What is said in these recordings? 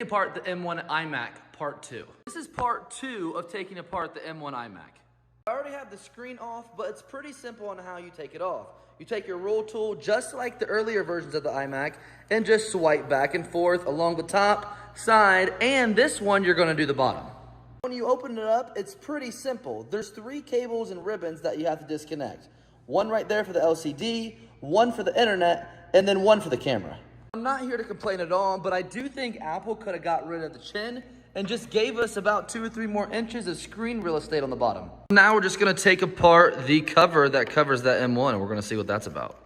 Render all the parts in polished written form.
Apart the M1 iMAC part 2. This is part 2 of taking apart the M1 iMAC. I already have the screen off, but it's pretty simple on how you take it off. You take your roll tool, just like the earlier versions of the iMac, and just swipe back and forth along the top, side, and this one you're gonna do the bottom. When you open it up, it's pretty simple. There's 3 cables and ribbons that you have to disconnect. One right there for the LCD, one for the internet, and then one for the camera. I'm not here to complain at all, but I do think Apple could have got rid of the chin and just gave us about 2 or 3 more inches of screen real estate on the bottom. Now we're just gonna take apart the cover that covers that M1 and we're gonna see what that's about.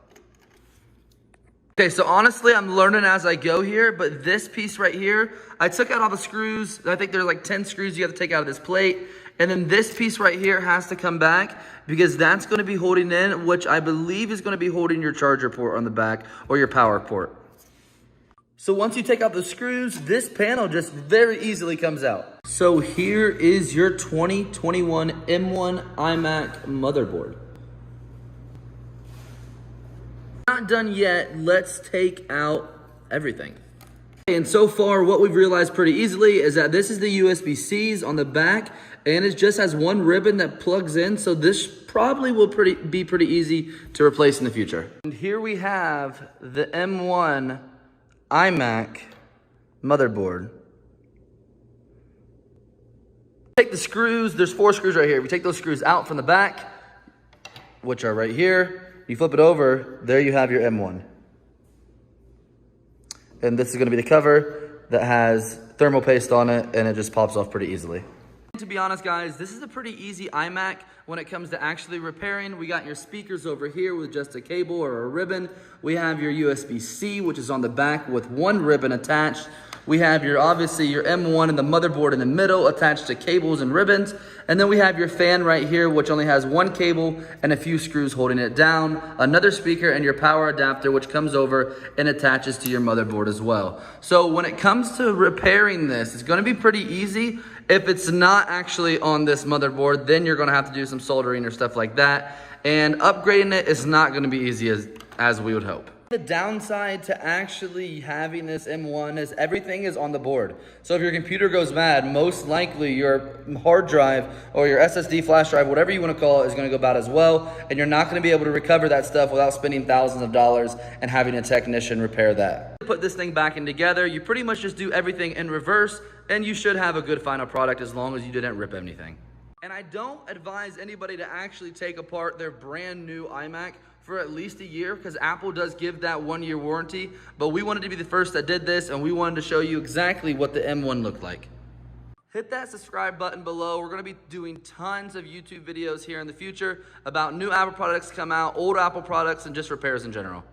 Okay, so honestly, I'm learning as I go here, but this piece right here, I took out all the screws. I think there's like 10 screws you have to take out of this plate. And then this piece right here has to come back because that's gonna be holding in, which I believe is gonna be holding your charger port on the back or your power port. So once you take out the screws, this panel just very easily comes out. So here is your 2021 M1 iMac motherboard. Not done yet, let's take out everything. And so far, what we've realized pretty easily is that this is the USB-Cs on the back, and it just has one ribbon that plugs in, so this probably will be pretty easy to replace in the future. And here we have the M1 iMac motherboard. Take the screws, there's 4 screws right here. If you take those screws out from the back, which are right here, you flip it over, there you have your M1. And this is gonna be the cover that has thermal paste on it, and it just pops off pretty easily. To be honest, guys, this is a pretty easy iMac when it comes to actually repairing. We got your speakers over here with just a cable or a ribbon. We have your USB-C, which is on the back with one ribbon attached. We have obviously your M1 and the motherboard in the middle attached to cables and ribbons. And then we have your fan right here, which only has one cable and a few screws holding it down. Another speaker and your power adapter, which comes over and attaches to your motherboard as well. So when it comes to repairing this, it's gonna be pretty easy. If it's not actually on this motherboard, then you're gonna have to do some soldering or stuff like that. And upgrading it is not gonna be easy as we would hope. The downside to actually having this M1 is everything is on the board. So if your computer goes bad, most likely your hard drive or your SSD flash drive, whatever you want to call it, is going to go bad as well. And you're not going to be able to recover that stuff without spending thousands of dollars and having a technician repair that. Put this thing back in together, you pretty much just do everything in reverse, and you should have a good final product as long as you didn't rip anything. And I don't advise anybody to actually take apart their brand new iMac for at least a year, because Apple does give that 1-year warranty, but we wanted to be the first that did this, and we wanted to show you exactly what the M1 looked like. Hit that subscribe button below. We're gonna be doing tons of YouTube videos here in the future about new Apple products come out, old Apple products, and just repairs in general.